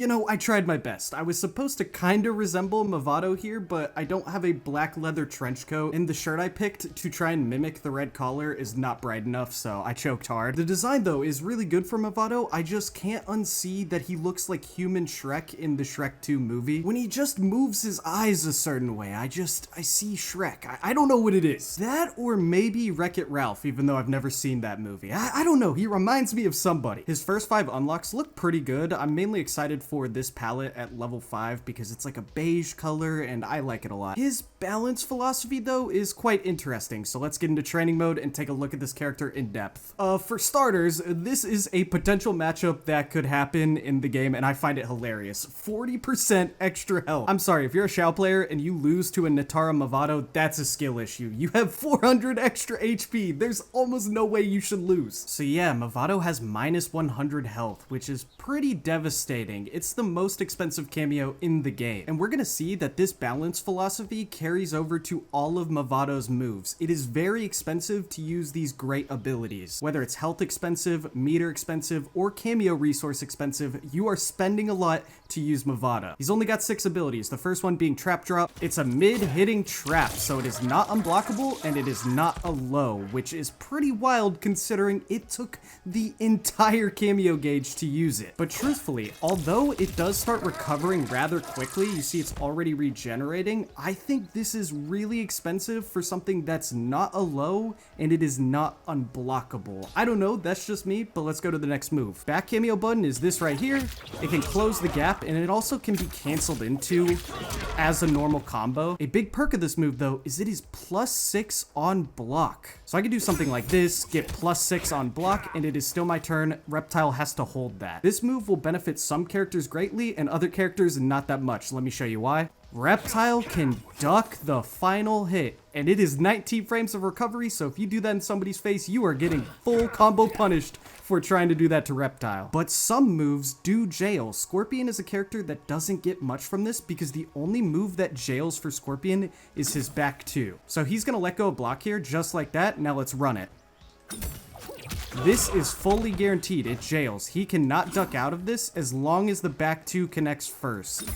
You know, I tried my best. I was supposed to kinda resemble Mavado here, but I don't have a black leather trench coat, and the shirt I picked to try and mimic the red collar is not bright enough, so I choked hard. The design, though, is really good for Mavado. I just can't unsee that he looks like human Shrek in the Shrek 2 movie. When he just moves his eyes a certain way, I see Shrek. I don't know what it is. That or maybe Wreck-It Ralph, even though I've never seen that movie. I don't know, he reminds me of somebody. His first 5 unlocks look pretty good. I'm mainly excited for this palette at level 5 because it's like a beige color and I like it a lot. His balance philosophy though is quite interesting, so let's get into training mode and take a look at this character in depth. For starters, this is a potential matchup that could happen in the game and I find it hilarious. 40% extra health. I'm sorry, if you're a Shao player and you lose to a Natara Mavado, that's a skill issue. You have 400 extra HP. There's almost no way you should lose. So yeah, Mavado has minus 100 health, which is pretty devastating. It's the most expensive cameo in the game. And we're gonna see that this balance philosophy carries over to all of Mavado's moves. It is very expensive to use these great abilities. Whether it's health expensive, meter expensive, or cameo resource expensive, you are spending a lot to use Mavado. He's only got 6 abilities, the first one being Trap Drop. It's a mid-hitting trap, so it is not unblockable and it is not a low, which is pretty wild considering it took the entire cameo gauge to use it. But truthfully, although it does start recovering rather quickly, you see it's already regenerating, I think this is really expensive for something that's not a low and it is not unblockable. I don't know, that's just me, but let's go to the next move. Back cameo button is this right here. It can close the gap and it also can be canceled into as a normal combo. A big perk of this move though is it is +6 on block. So I can do something like this, get +6 on block, and it is still my turn. Reptile has to hold that. This move will benefit some characters greatly and other characters not that much. Let me show you why. Reptile can duck the final hit, and it is 19 frames of recovery, so if you do that in somebody's face, you are getting full combo punished for trying to do that to Reptile. But some moves do jail. Scorpion is a character that doesn't get much from this because the only move that jails for Scorpion is his back 2. So he's gonna let go of block here just like that. Now let's run it. This is fully guaranteed, it jails. He cannot duck out of this as long as the back 2 connects first.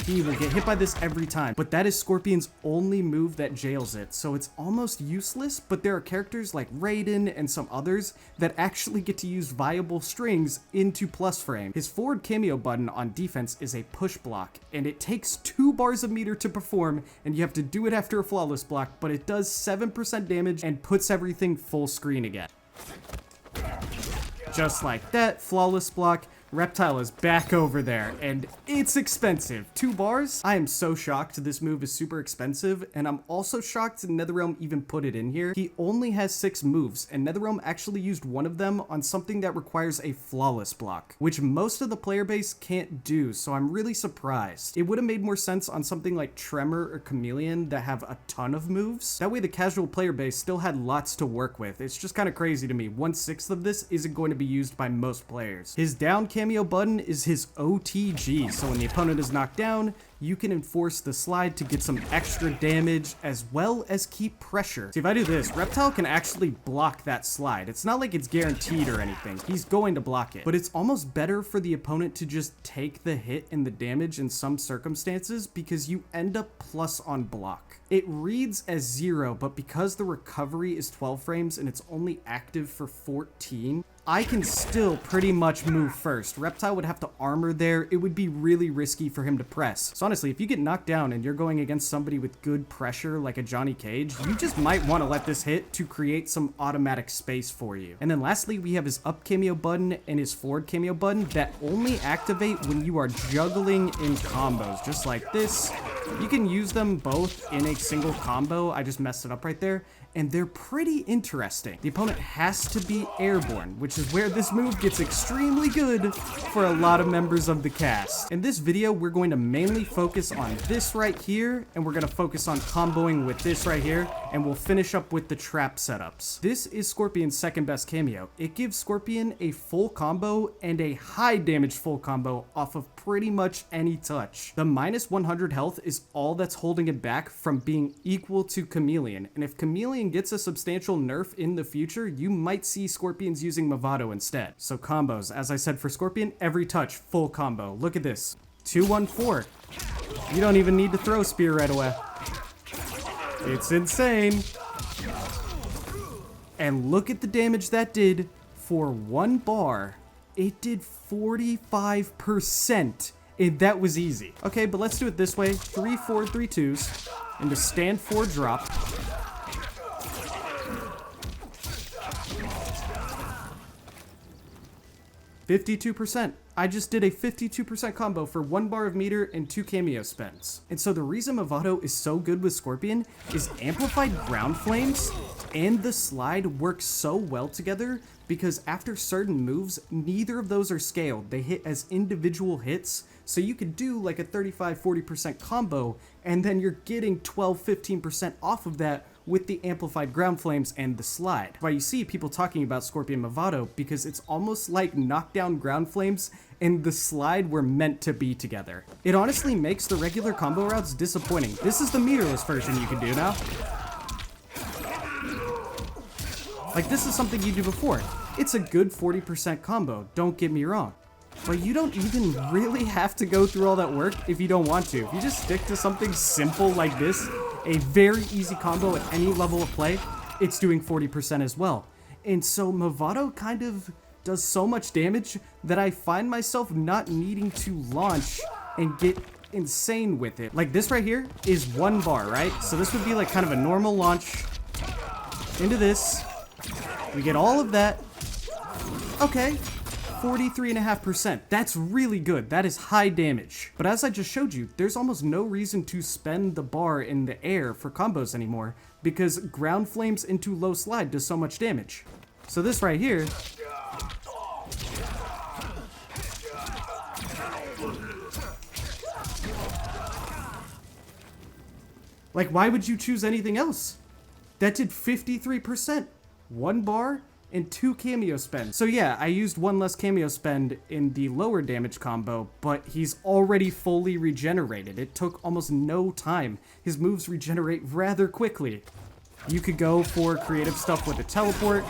He will get hit by this every time, but that is Scorpion's only move that jails it, so it's almost useless, but there are characters like Raiden and some others that actually get to use viable strings into plus frame. His forward cameo button on defense is a push block, and it takes 2 bars of meter to perform, and you have to do it after a flawless block, but it does 7% damage and puts everything full screen again. Just like that, flawless block. Reptile is back over there, and it's expensive. 2 bars? I am so shocked this move is super expensive, and I'm also shocked NetherRealm even put it in here. He only has 6 moves, and NetherRealm actually used one of them on something that requires a flawless block, which most of the player base can't do, so I'm really surprised. It would have made more sense on something like Tremor or Chameleon that have a ton of moves. That way the casual player base still had lots to work with. It's just kind of crazy to me. 1/6 of this isn't going to be used by most players. His down cameo button is his OTG, so when the opponent is knocked down, you can enforce the slide to get some extra damage as well as keep pressure. See, if I do this, Reptile can actually block that slide. It's not like it's guaranteed or anything. He's going to block it, but it's almost better for the opponent to just take the hit and the damage in some circumstances because you end up plus on block. It reads as 0, but because the recovery is 12 frames and it's only active for 14, I can still pretty much move first. Reptile would have to armor there. It would be really risky for him to press. So honestly, if you get knocked down and you're going against somebody with good pressure like a Johnny Cage, you just might want to let this hit to create some automatic space for you. And then lastly, we have his up cameo button and his forward cameo button that only activate when you are juggling in combos, just like this. You can use them both in a single combo. I just messed it up right there. And they're pretty interesting. The opponent has to be airborne, which is where this move gets extremely good for a lot of members of the cast. In this video, we're going to mainly focus on this right here, and we're going to focus on comboing with this right here, and we'll finish up with the trap setups. This is Scorpion's second best cameo. It gives Scorpion a full combo and a high damage full combo off of pretty much any touch. The minus 100 health is all that's holding it back from being equal to Chameleon, and if Chameleon Scorpion gets a substantial nerf in the future, you might see Scorpions using Mavado instead. So combos, as I said for Scorpion, every touch, full combo. Look at this. 2-1-4. You don't even need to throw spear right away. It's insane. And look at the damage that did for 1 bar. It did 45%. That was easy. Okay, but let's do it this way. 3-4, 3-2s. Into stand 4 drop. $52%. I just did a 52% combo for 1 bar of meter and 2 cameo spends. And so the reason Mavado is so good with Scorpion is amplified ground flames and the slide work so well together because after certain moves, neither of those are scaled. They hit as individual hits, so you could do like a 35-40% combo, and then you're getting 12-15% off of that with the amplified ground flames and the slide. Why you see people talking about Scorpion Mavado, because it's almost like knockdown ground flames and the slide were meant to be together. It honestly makes the regular combo routes disappointing. This is the meterless version you can do now. Like, this is something you do before. It's a good 40% combo, don't get me wrong. But you don't even really have to go through all that work if you don't want to. If you just stick to something simple like this, a very easy combo at any level of play, it's doing 40% as well. And so Mavado kind of does so much damage that I find myself not needing to launch and get insane with it. Like this right here is 1 bar, right? So this would be like kind of a normal launch into this. We get all of that. Okay. 43.5%. That's really good. That is high damage. But as I just showed you, there's almost no reason to spend the bar in the air for combos anymore because ground flames into low slide does so much damage. So this right here, like, why would you choose anything else? That did 53%. 1 bar and 2 cameo spend. So yeah, I used 1 less cameo spend in the lower damage combo, but he's already fully regenerated. It took almost no time. His moves regenerate rather quickly. You could go for creative stuff with a teleport,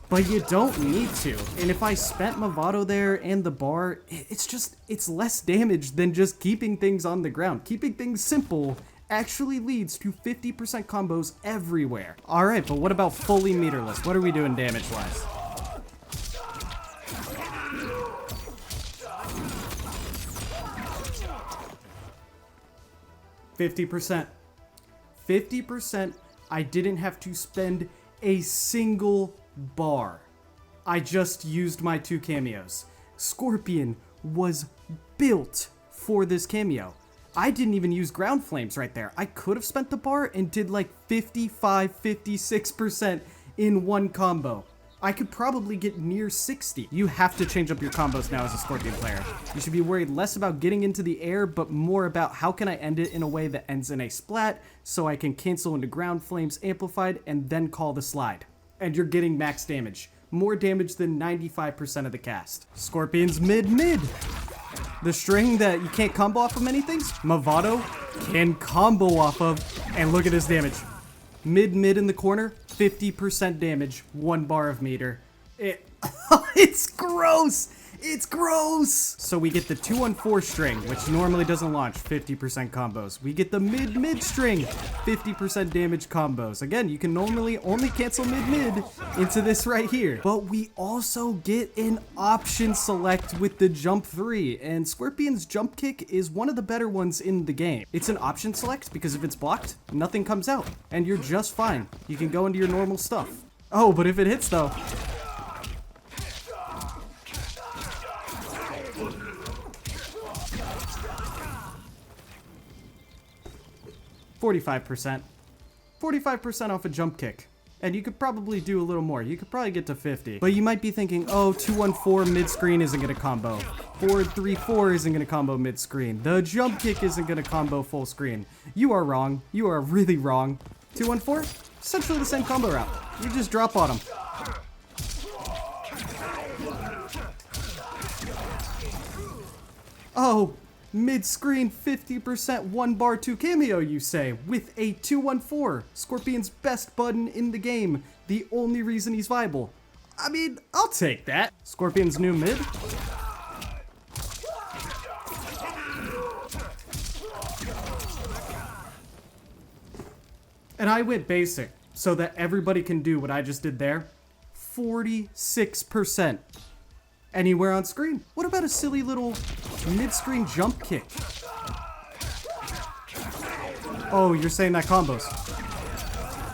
but you don't need to. And if I spent Mavado there and the bar, it's less damage than just keeping things on the ground. Keeping things simple actually leads to 50% combos everywhere. Alright, but what about fully meterless? What are we doing damage-wise? $50%. 50%, I didn't have to spend a single bar. I just used my 2 cameos. Scorpion was built for this cameo. I didn't even use ground flames right there. I could have spent the bar and did like 55-56% in 1 combo. I could probably get near 60. You have to change up your combos now as a Scorpion player. You should be worried less about getting into the air, but more about how can I end it in a way that ends in a splat so I can cancel into ground flames amplified and then call the slide. And you're getting max damage. More damage than 95% of the cast. Scorpion's mid-mid. The string that you can't combo off of many things, Mavado can combo off of, and look at his damage. Mid-mid in the corner, 50% damage, 1 bar of meter. It's gross! It's gross! So we get the 2-1-4 string, which normally doesn't launch 50% combos. We get the mid-mid string, 50% damage combos. Again, you can normally only cancel mid-mid into this right here. But we also get an option select with the jump 3, and Scorpion's jump kick is one of the better ones in the game. It's an option select because if it's blocked, nothing comes out, and you're just fine. You can go into your normal stuff. Oh, but if it hits though, 45%. 45% off a jump kick. And you could probably do a little more. You could probably get to 50. But you might be thinking, oh, 2-1-4 mid-screen isn't going to combo. 4-3-4 isn't going to combo mid-screen. The jump kick isn't going to combo full screen. You are wrong. You are really wrong. 2-1-4? Essentially the same combo route. You just drop on them. Oh, Mid-screen 50% 1 bar 2 cameo, you say, with a 214, Scorpion's best button in the game, the only reason he's viable. I mean, I'll take that. Scorpion's new mid. And I went basic so that everybody can do what I just did there. 46%. Anywhere on screen. What about a silly little mid-screen jump kick? Oh, you're saying that combos.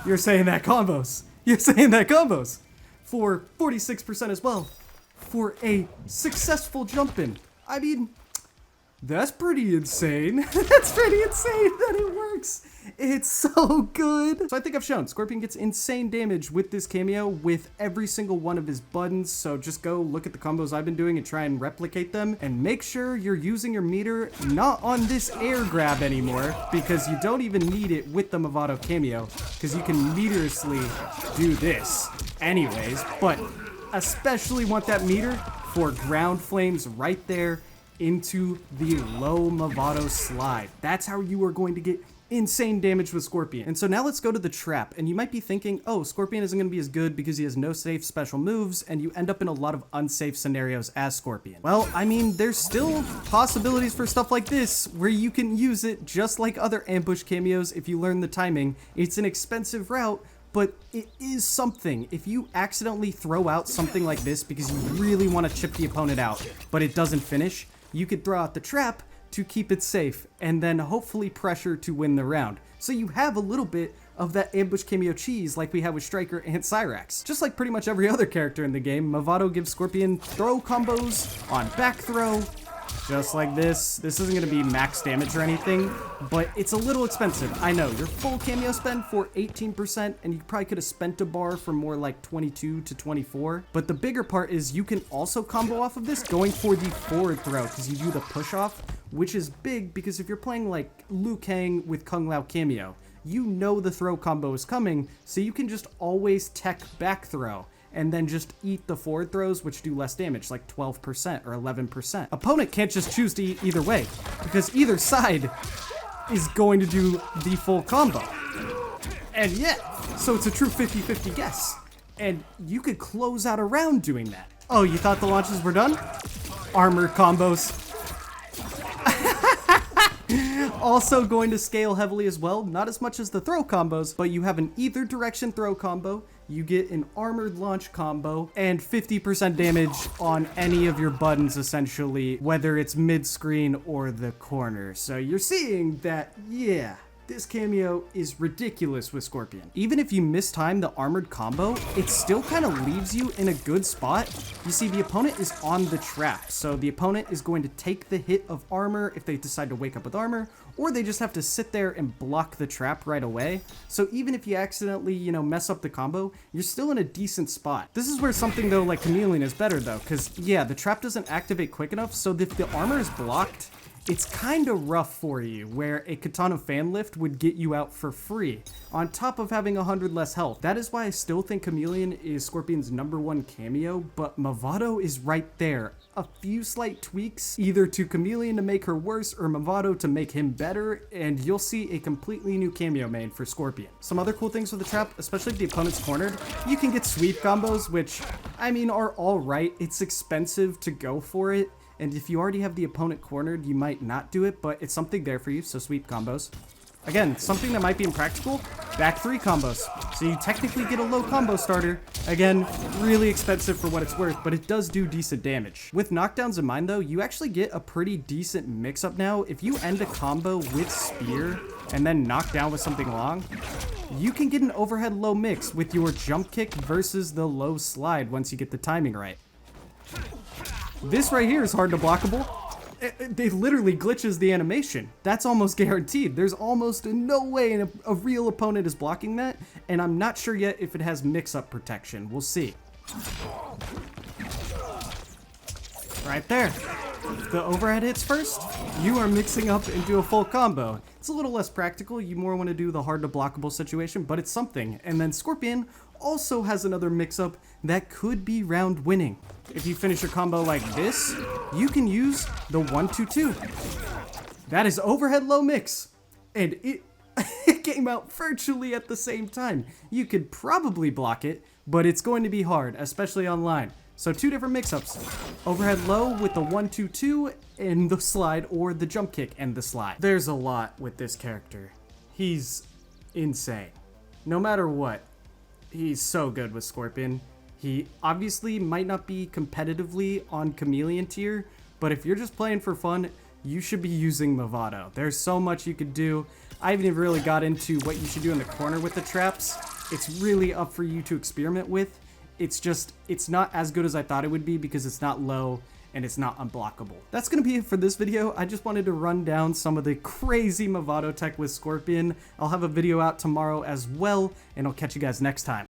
You're saying that combos. You're saying that combos. For 46% as well. For a successful jump in. I mean, that's pretty insane. That's pretty insane that it works. It's so good. So I think I've shown Scorpion gets insane damage with this cameo with every single one of his buttons. So just go look at the combos I've been doing and try and replicate them. And make sure you're using your meter not on this air grab anymore, because you don't even need it with the Mavado cameo, because you can meterously do this anyways. But especially want that meter for ground flames right there into the low Mavado slide. That's how you are going to get insane damage with Scorpion. And so now let's go to the trap. And you might be thinking, oh, Scorpion isn't going to be as good because he has no safe special moves, and you end up in a lot of unsafe scenarios as Scorpion. Well, I mean, there's still possibilities for stuff like this where you can use it just like other ambush cameos if you learn the timing. It's an expensive route, but it is something. If you accidentally throw out something like this because you really want to chip the opponent out, but it doesn't finish, you could throw out the trap to keep it safe, and then hopefully pressure to win the round. So you have a little bit of that ambush cameo cheese like we had with Striker and Cyrax. Just like pretty much every other character in the game, Mavado gives Scorpion throw combos on back throw, just like this. This isn't going to be max damage or anything, but it's a little expensive. I know, your full cameo spend for 18%, and you probably could have spent a bar for more like 22 to 24. But the bigger part is you can also combo off of this going for the forward throw, because you do the push off, which is big because if you're playing like Liu Kang with Kung Lao cameo, you know the throw combo is coming, so you can just always tech back throw and then just eat the forward throws, which do less damage, like 12% or 11%. Opponent can't just choose to eat either way, because either side is going to do the full combo. And yeah, so it's a true 50-50 guess. And you could close out a round doing that. Oh, you thought the launches were done? Armored combos. Also going to scale heavily as well, not as much as the throw combos, but you have an either direction throw combo, you get an armored launch combo, and 50% damage on any of your buttons essentially, whether it's mid-screen or the corner. So you're seeing that, yeah, this cameo is ridiculous with Scorpion. Even if you mistime the armored combo, it still kind of leaves you in a good spot. You see, the opponent is on the trap, so the opponent is going to take the hit of armor if they decide to wake up with armor, or they just have to sit there and block the trap right away. So even if you accidentally, mess up the combo, you're still in a decent spot. This is where something though like Chameleon is better though, because yeah, the trap doesn't activate quick enough, so if the armor is blocked, it's kind of rough for you, where a Katana fan lift would get you out for free, on top of having 100 less health. That is why I still think Chameleon is Scorpion's #1 cameo, but Mavado is right there. A few slight tweaks, either to Chameleon to make her worse, or Mavado to make him better, and you'll see a completely new cameo main for Scorpion. Some other cool things with the trap, especially if the opponent's cornered, you can get sweep combos, which, I mean, are alright. It's expensive to go for it, and if you already have the opponent cornered, you might not do it, but it's something there for you, so sweep combos. Again, something that might be impractical, back 3 combos. So you technically get a low combo starter. Again, really expensive for what it's worth, but it does do decent damage. With knockdowns in mind though, you actually get a pretty decent mix-up now. If you end a combo with spear and then knock down with something long, you can get an overhead low mix with your jump kick versus the low slide once you get the timing right. This right here is hard to blockable. It literally glitches the animation. That's almost guaranteed. There's almost no way a real opponent is blocking that, and I'm not sure yet if it has mix-up protection. We'll see. Right there. If the overhead hits first, you are mixing up into a full combo. It's a little less practical. You more want to do the hard to blockable situation, but it's something. And then Scorpion also has another mix-up that could be round winning. If you finish your combo like this, you can use the 1-2-2. That is overhead low mix. And it came out virtually at the same time. You could probably block it, but it's going to be hard, especially online. So 2 different mix-ups. Overhead low with the 1-2-2 and the slide, or the jump kick and the slide. There's a lot with this character. He's insane. No matter what, he's so good with Scorpion. He obviously might not be competitively on Chameleon tier, but if you're just playing for fun, you should be using Mavado. There's so much you could do. I haven't even really got into what you should do in the corner with the traps. It's really up for you to experiment with. It's not as good as I thought it would be because it's not low and it's not unblockable. That's gonna be it for this video. I just wanted to run down some of the crazy Mavado tech with Scorpion. I'll have a video out tomorrow as well, and I'll catch you guys next time.